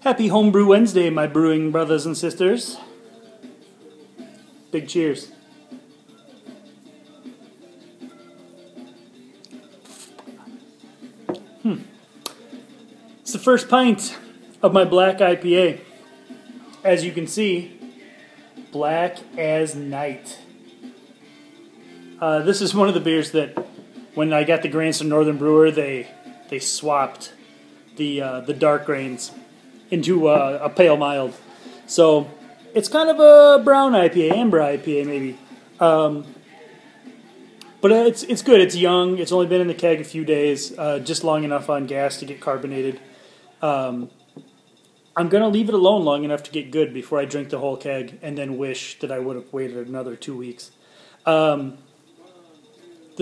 Happy Homebrew Wednesday, my brewing brothers and sisters. Big cheers. It's the first pint of my black IPA. As you can see, black as night. This is one of the beers that, when I got the grains from Northern Brewer, they swapped the dark grains into a pale mild. So it's kind of a brown IPA, amber IPA maybe. But it's good. It's young. It's only been in the keg a few days, just long enough on gas to get carbonated. I'm going to leave it alone long enough to get good before I drink the whole keg and then wish that I would have waited another 2 weeks. The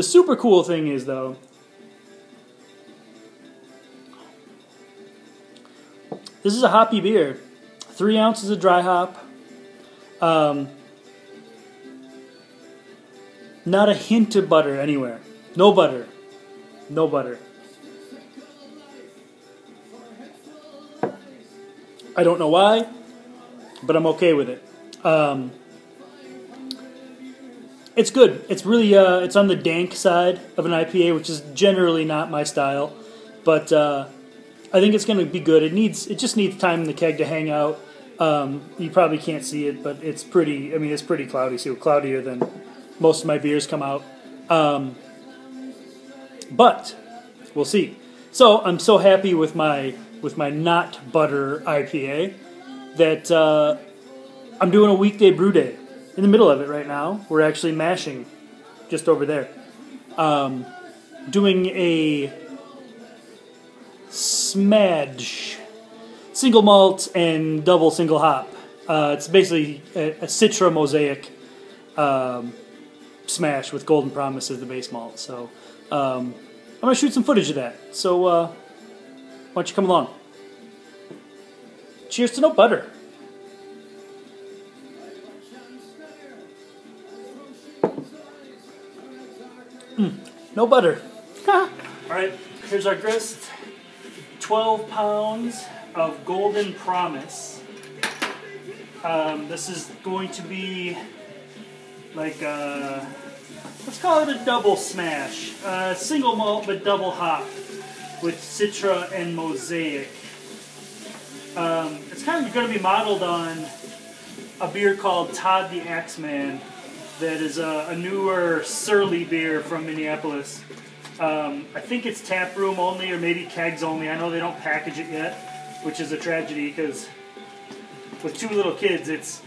super cool thing is, though, this is a hoppy beer. 3 ounces of dry hop. Not a hint of butter anywhere. No butter. No butter. I don't know why, but I'm okay with it. It's good. It's really it's on the dank side of an IPA, which is generally not my style, but I think it's going to be good. It just needs time in the keg to hang out. You probably can't see it, but it's pretty. I mean, it's pretty cloudy. So cloudier than most of my beers come out. But we'll see. So I'm so happy with my not butter IPA that I'm doing a weekday brew day. In the middle of it right now. We're actually mashing just over there. Doing a smudge, single malt and double single hop. It's basically a Citra mosaic smash with Golden Promise as the base malt. So I'm going to shoot some footage of that. So why don't you come along? Cheers to no butter. No butter. Alright, here's our grist. 12 pounds of Golden Promise. This is going to be like let's call it a double smash. Single malt but double hop with Citra and Mosaic. It's kind of going to be modeled on a beer called Todd the Axeman. That is a newer surly beer from Minneapolis. I think it's tap room only or maybe kegs only. I know they don't package it yet, which is a tragedy because with 2 little kids, it's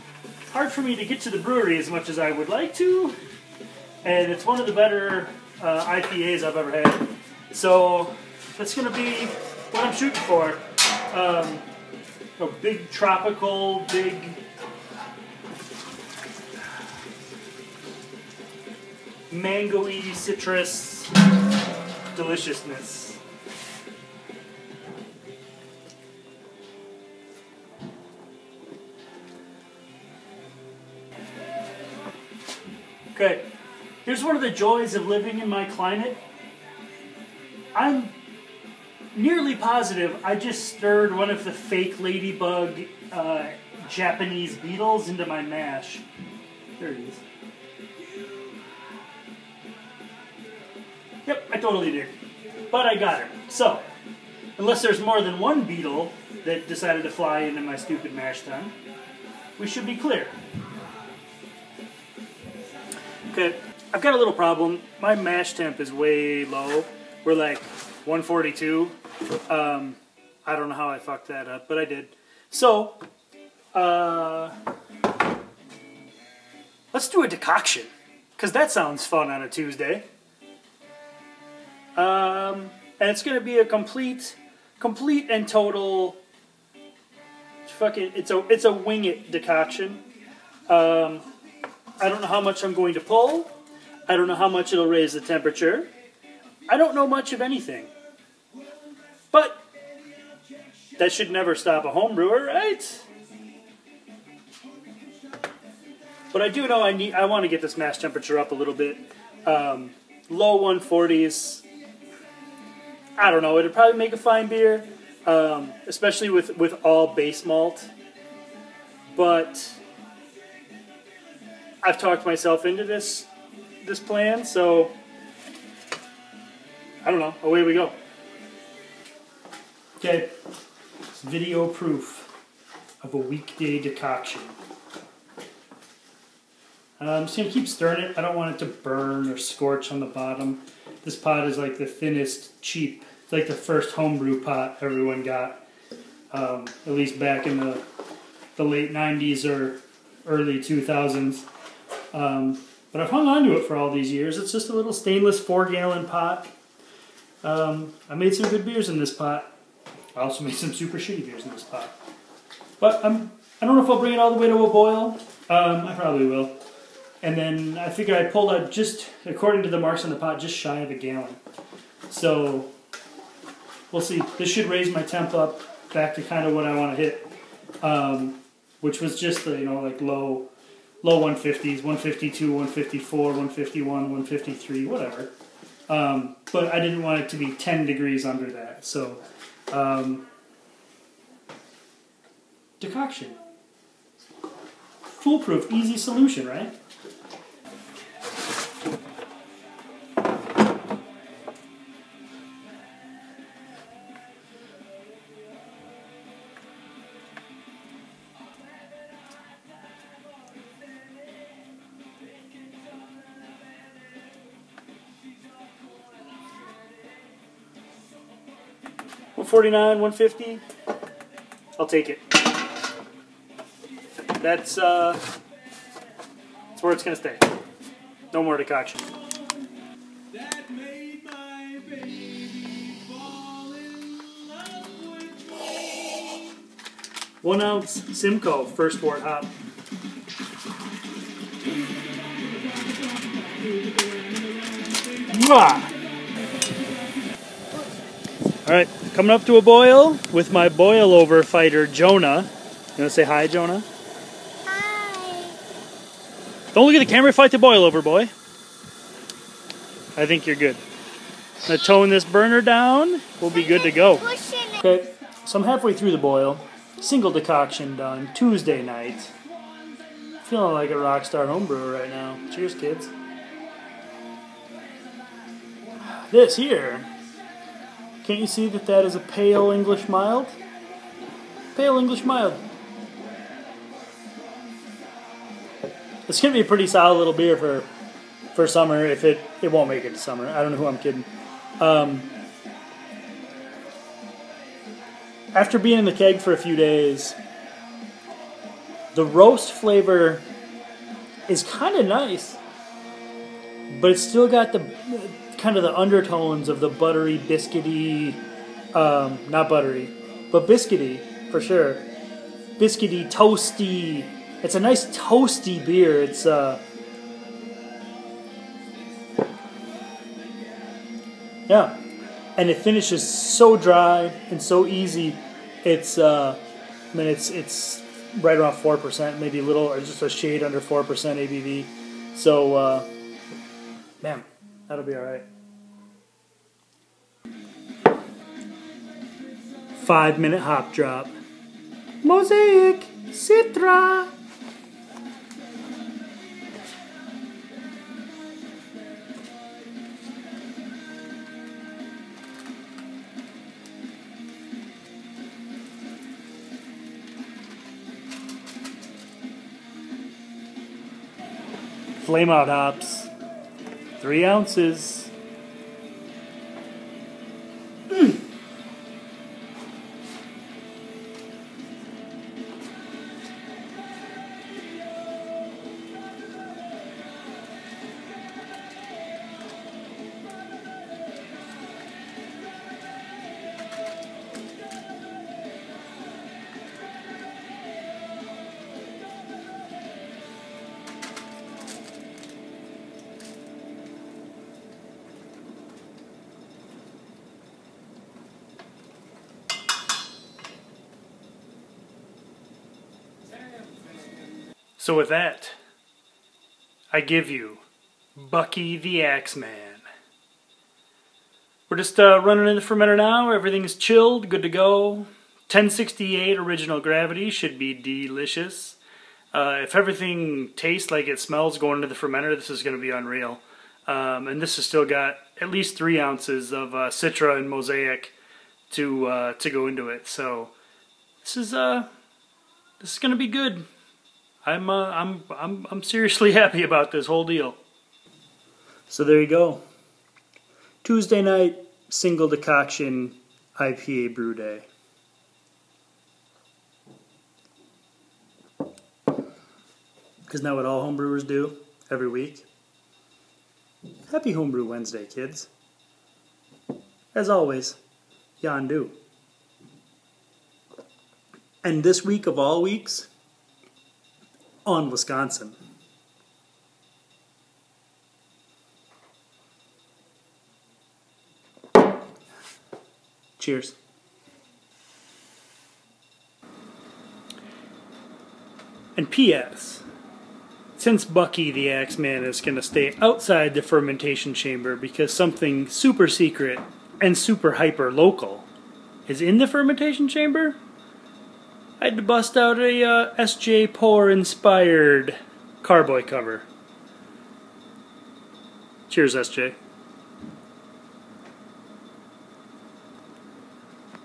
hard for me to get to the brewery as much as I would like to. And it's one of the better IPAs I've ever had. So that's going to be what I'm shooting for. A big tropical, big mango-y citrus deliciousness. Okay, here's one of the joys of living in my climate. I'm nearly positive I just stirred one of the fake ladybug Japanese beetles into my mash. There it is. Yep, I totally did. But I got her. So, unless there's more than one beetle that decided to fly into my stupid mash tun, we should be clear. Okay, I've got a little problem. My mash temp is way low. We're like 142. I don't know how I fucked that up, but I did. So, let's do a decoction, because that sounds fun on a Tuesday. And it's going to be a complete and total fucking, it's a wing it decoction. I don't know how much I'm going to pull. I don't know how much it'll raise the temperature. I don't know much of anything. But that should never stop a home brewer, right? But I do know I want to get this mash temperature up a little bit. Low 140s. I don't know, it'd probably make a fine beer. especially with all base malt. But I've talked myself into this plan, so I don't know. Away we go. Okay, it's video proof of a weekday decoction. I'm just going to keep stirring it. I don't want it to burn or scorch on the bottom. This pot is like the thinnest, cheap. It's like the first homebrew pot everyone got, at least back in the late 90s or early 2000s. But I've hung on to it for all these years. It's just a little stainless 4-gallon pot. I made some good beers in this pot. I also made some super shitty beers in this pot. But I don't know if I'll bring it all the way to a boil. I probably will. And then I figure I pulled out just, according to the marks on the pot, just shy of a gallon. So we'll see. This should raise my temp up back to kind of what I want to hit, which was just the, like low 150s, 152, 154, 151, 153, whatever. But I didn't want it to be 10 degrees under that. So decoction. Foolproof, easy solution, right? $149, $150. I'll take it. That's where it's gonna stay. No more decoction. That made my baby fall in love with me. 1 ounce Simcoe first wort hop. Mwah! Alright, coming up to a boil with my boil over fighter Jonah. You wanna say hi, Jonah? Hi. Don't look at the camera, fight the boil over, boy. I think you're good. I'm gonna tone this burner down. We'll be good to go. Okay, so I'm halfway through the boil. Single decoction done. Tuesday night. Feeling like a rock star homebrewer right now. Cheers, kids. This here. Can't you see that that is a pale English mild? Pale English mild. It's going to be a pretty solid little beer for summer. If it won't make it to summer. I don't know who I'm kidding. After being in the keg for a few days, the roast flavor is kind of nice. But it's still got the kind of the undertones of the buttery, biscuity, not buttery, but biscuity, for sure. Biscuity, toasty. It's a nice toasty beer. It's, yeah. And it finishes so dry and so easy. It's, I mean, it's right around 4%, maybe a little, or just a shade under 4% ABV. So, man, that'll be all right. 5-minute hop drop. Mosaic Citra. Flame out hops. 3 ounces. So with that, I give you Bucky the Axeman. We're just running in the fermenter now. Everything's chilled, good to go. 1068 original gravity, should be delicious. If everything tastes like it smells going into the fermenter, this is going to be unreal. And this has still got at least 3 ounces of Citra and Mosaic to go into it. So this is going to be good. I'm seriously happy about this whole deal. So there you go. Tuesday night single decoction IPA brew day. Isn't that what all homebrewers do every week? Happy Homebrew Wednesday, kids. As always, Yandu. And this week of all weeks, on Wisconsin. Cheers. And P.S. Since Bucky the Axeman is going to stay outside the fermentation chamber because something super secret and super hyper local is in the fermentation chamber, I had to bust out a S.J. Pour inspired carboy cover. Cheers, S.J.